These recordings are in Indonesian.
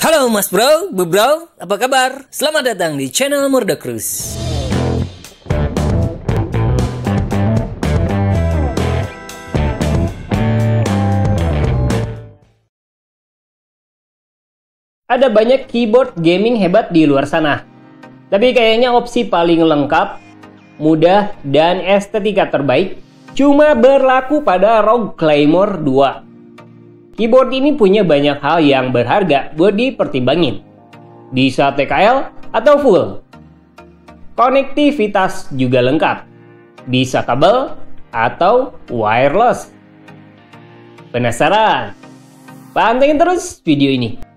Halo Mas Bro, Bu Bro, apa kabar? Selamat datang di channel Murdacruise. Ada banyak keyboard gaming hebat di luar sana. Tapi kayaknya opsi paling lengkap, mudah, dan estetika terbaik cuma berlaku pada ROG Claymore 2. Keyboard ini punya banyak hal yang berharga buat dipertimbangin. Bisa TKL atau full. Konektivitas juga lengkap. Bisa kabel atau wireless. Penasaran? Pantengin terus video ini.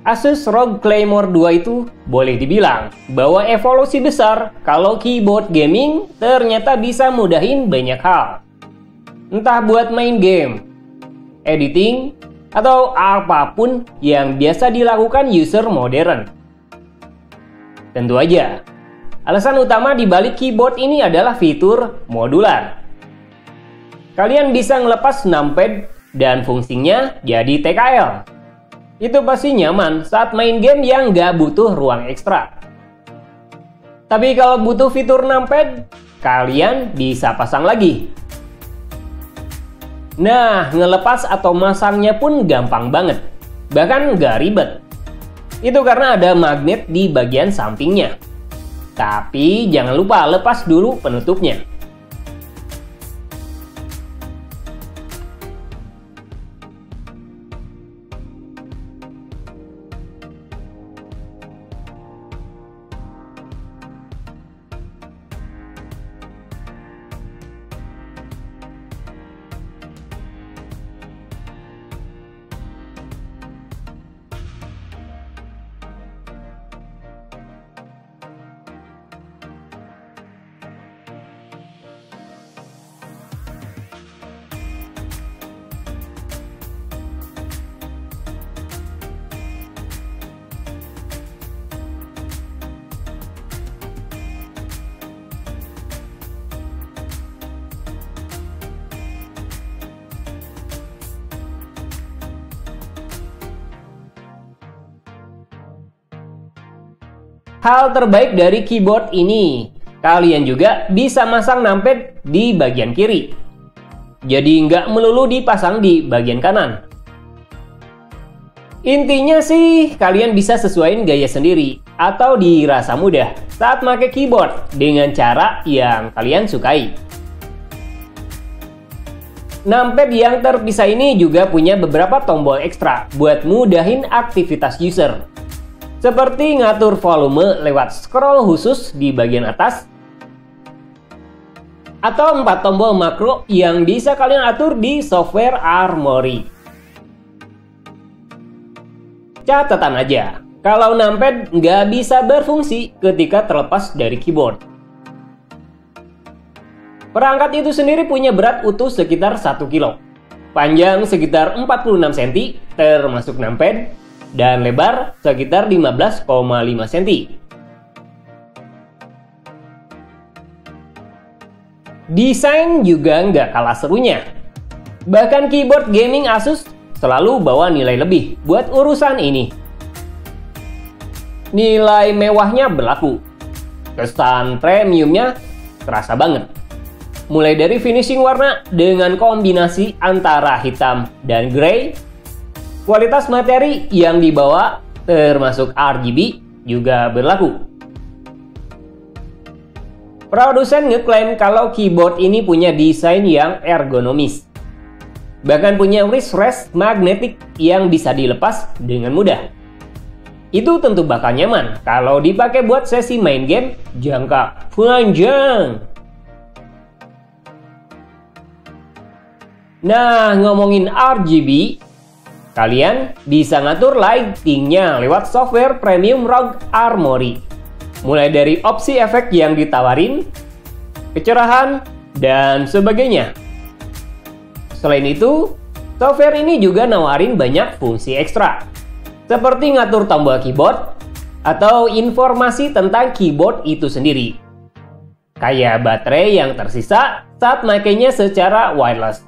Asus ROG Claymore 2 itu boleh dibilang bahwa evolusi besar kalau keyboard gaming ternyata bisa mudahin banyak hal. Entah buat main game, editing, atau apapun yang biasa dilakukan user modern. Tentu aja, alasan utama di balik keyboard ini adalah fitur modular. Kalian bisa ngelepas numpad dan fungsinya jadi TKL. Itu pasti nyaman saat main game yang nggak butuh ruang ekstra. Tapi kalau butuh fitur numpad, kalian bisa pasang lagi. Nah, ngelepas atau masangnya pun gampang banget. Bahkan nggak ribet. Itu karena ada magnet di bagian sampingnya. Tapi jangan lupa lepas dulu penutupnya. Hal terbaik dari keyboard ini, kalian juga bisa masang numpad di bagian kiri. Jadi nggak melulu dipasang di bagian kanan. Intinya sih, kalian bisa sesuaiin gaya sendiri atau dirasa mudah saat pakai keyboard dengan cara yang kalian sukai. Numpad yang terpisah ini juga punya beberapa tombol ekstra buat mudahin aktivitas user. Seperti ngatur volume lewat scroll khusus di bagian atas, atau 4 tombol makro yang bisa kalian atur di software Armoury. Catatan aja, kalau numpad nggak bisa berfungsi ketika terlepas dari keyboard. Perangkat itu sendiri punya berat utuh sekitar 1 kilo, panjang sekitar 46 cm termasuk numpad, dan lebar sekitar 15,5 cm. Desain juga nggak kalah serunya. Bahkan keyboard gaming Asus selalu bawa nilai lebih buat urusan ini. Nilai mewahnya berlaku. Kesan premiumnya terasa banget. Mulai dari finishing warna dengan kombinasi antara hitam dan grey, kualitas materi yang dibawa termasuk RGB juga berlaku. Produsen ngeklaim kalau keyboard ini punya desain yang ergonomis. Bahkan punya wrist rest magnetik yang bisa dilepas dengan mudah. Itu tentu bakal nyaman kalau dipakai buat sesi main game jangka panjang. Nah, ngomongin RGB, kalian bisa ngatur lightingnya lewat software premium ROG Armoury. Mulai dari opsi efek yang ditawarin, kecerahan, dan sebagainya. Selain itu, software ini juga nawarin banyak fungsi ekstra. Seperti ngatur tombol keyboard, atau informasi tentang keyboard itu sendiri. Kayak baterai yang tersisa saat makainya secara wireless.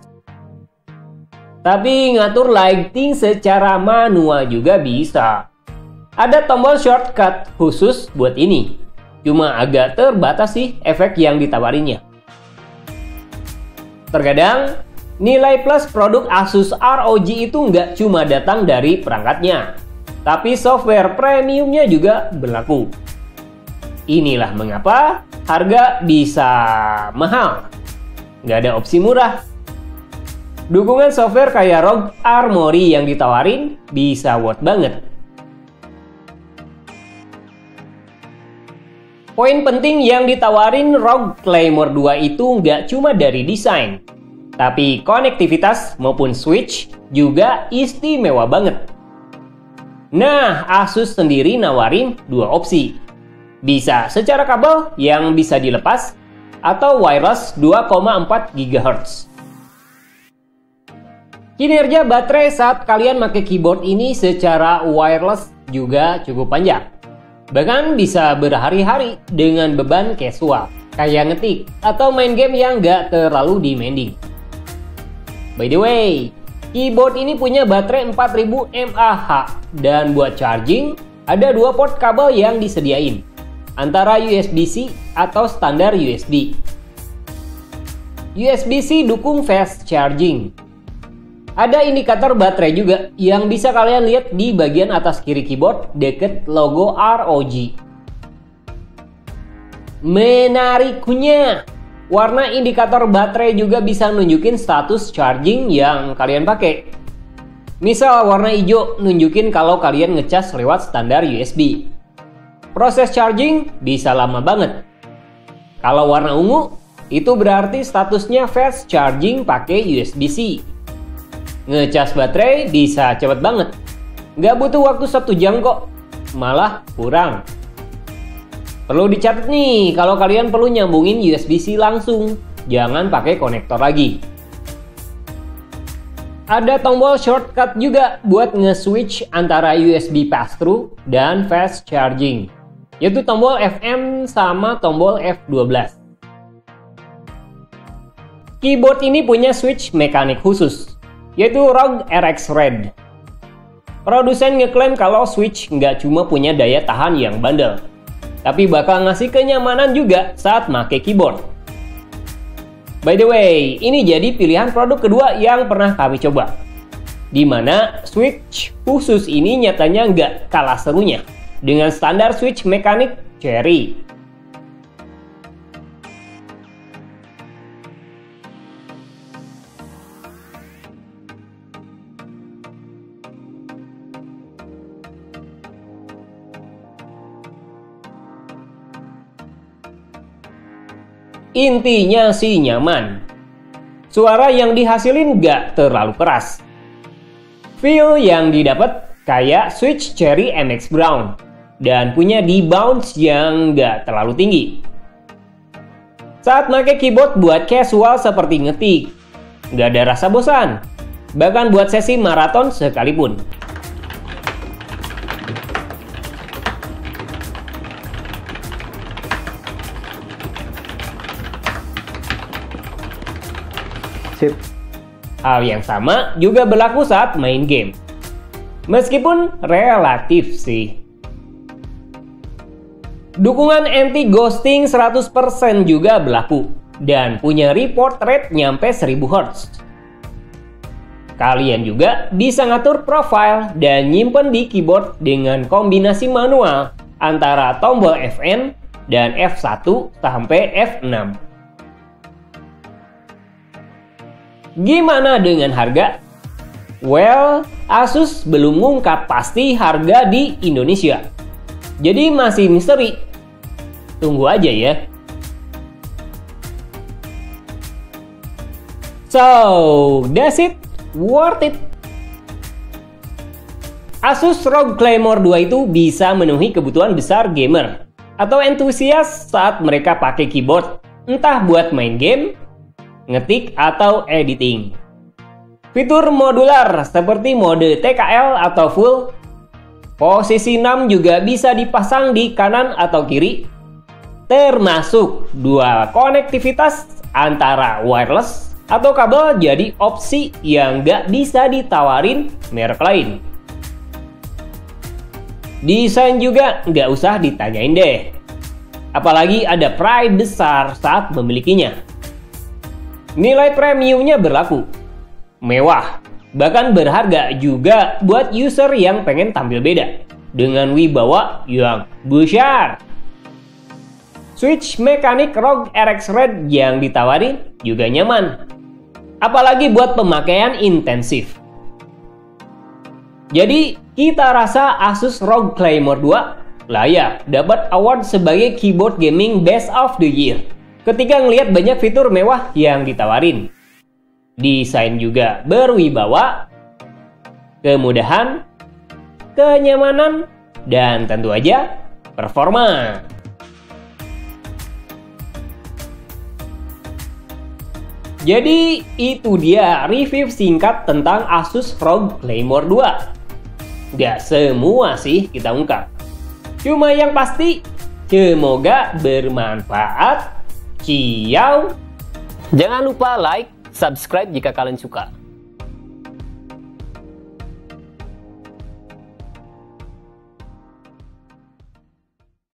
Tapi ngatur lighting secara manual juga bisa. Ada tombol shortcut khusus buat ini. Cuma agak terbatas sih efek yang ditawarinnya. Terkadang, nilai plus produk Asus ROG itu nggak cuma datang dari perangkatnya, tapi software premiumnya juga berlaku. Inilah mengapa harga bisa mahal. Nggak ada opsi murah. Dukungan software kayak ROG Armoury yang ditawarin bisa worth banget. Poin penting yang ditawarin ROG Claymore 2 itu nggak cuma dari desain, tapi konektivitas maupun switch juga istimewa banget. Nah, Asus sendiri nawarin dua opsi. Bisa secara kabel yang bisa dilepas atau wireless 2,4 GHz. Kinerja baterai saat kalian pakai keyboard ini secara wireless juga cukup panjang. Bahkan bisa berhari-hari dengan beban casual, kayak ngetik atau main game yang nggak terlalu demanding. By the way, keyboard ini punya baterai 4000 mAh dan buat charging ada dua port kabel yang disediain, antara USB-C atau standar USB. USB-C dukung fast charging. Ada indikator baterai juga yang bisa kalian lihat di bagian atas kiri keyboard deket logo ROG. Menariknya, warna indikator baterai juga bisa nunjukin status charging yang kalian pakai. Misal warna hijau nunjukin kalau kalian ngecas lewat standar USB. Proses charging bisa lama banget. Kalau warna ungu, itu berarti statusnya fast charging pakai USB-C. Ngecas baterai bisa cepet banget. Nggak butuh waktu 1 jam kok, malah kurang. Perlu dicatat nih, kalau kalian perlu nyambungin USB-C langsung, jangan pakai konektor lagi. Ada tombol shortcut juga buat nge-switch antara USB pass-through dan fast charging, yaitu tombol FM sama tombol F12. Keyboard ini punya switch mekanik khusus, yaitu ROG RX Red. Produsen ngeklaim kalau switch nggak cuma punya daya tahan yang bandel, tapi bakal ngasih kenyamanan juga saat make keyboard. By the way, ini jadi pilihan produk kedua yang pernah kami coba, di mana switch khusus ini nyatanya nggak kalah serunya dengan standar switch mekanik Cherry. Intinya sih nyaman. Suara yang dihasilin nggak terlalu keras. Feel yang didapat kayak Switch Cherry MX Brown dan punya debounce yang nggak terlalu tinggi. Saat pakai keyboard buat casual seperti ngetik, nggak ada rasa bosan. Bahkan buat sesi maraton sekalipun. Sip. Hal yang sama juga berlaku saat main game. Meskipun relatif sih. Dukungan anti-ghosting 100% juga berlaku dan punya report rate nyampe 1000 Hz. Kalian juga bisa ngatur profile dan nyimpen di keyboard dengan kombinasi manual antara tombol Fn dan F1 sampai F6. Gimana dengan harga? Well, Asus belum ngungkap pasti harga di Indonesia. Jadi masih misteri. Tunggu aja ya. So, that's it. Worth it. Asus ROG Claymore 2 itu bisa memenuhi kebutuhan besar gamer atau entusias saat mereka pakai keyboard, entah buat main game, ngetik, atau editing. Fitur modular seperti mode TKL atau full, posisi 6 juga bisa dipasang di kanan atau kiri, termasuk dual konektivitas antara wireless atau kabel jadi opsi yang nggak bisa ditawarin merek lain. Desain juga nggak usah ditanyain deh, apalagi ada pride besar saat memilikinya. Nilai premiumnya berlaku, mewah, bahkan berharga juga buat user yang pengen tampil beda dengan wibawa yang besar. Switch mekanik ROG RX Red yang ditawarin juga nyaman, apalagi buat pemakaian intensif. Jadi kita rasa Asus ROG Claymore 2 layak dapat award sebagai keyboard gaming best of the year ketika ngelihat banyak fitur mewah yang ditawarin. Desain juga berwibawa, kemudahan, kenyamanan, dan tentu aja performa. Jadi itu dia review singkat tentang Asus ROG Claymore 2. Gak semua sih kita ungkap. Cuma yang pasti, semoga bermanfaat. Ciao. Jangan lupa like, subscribe jika kalian suka.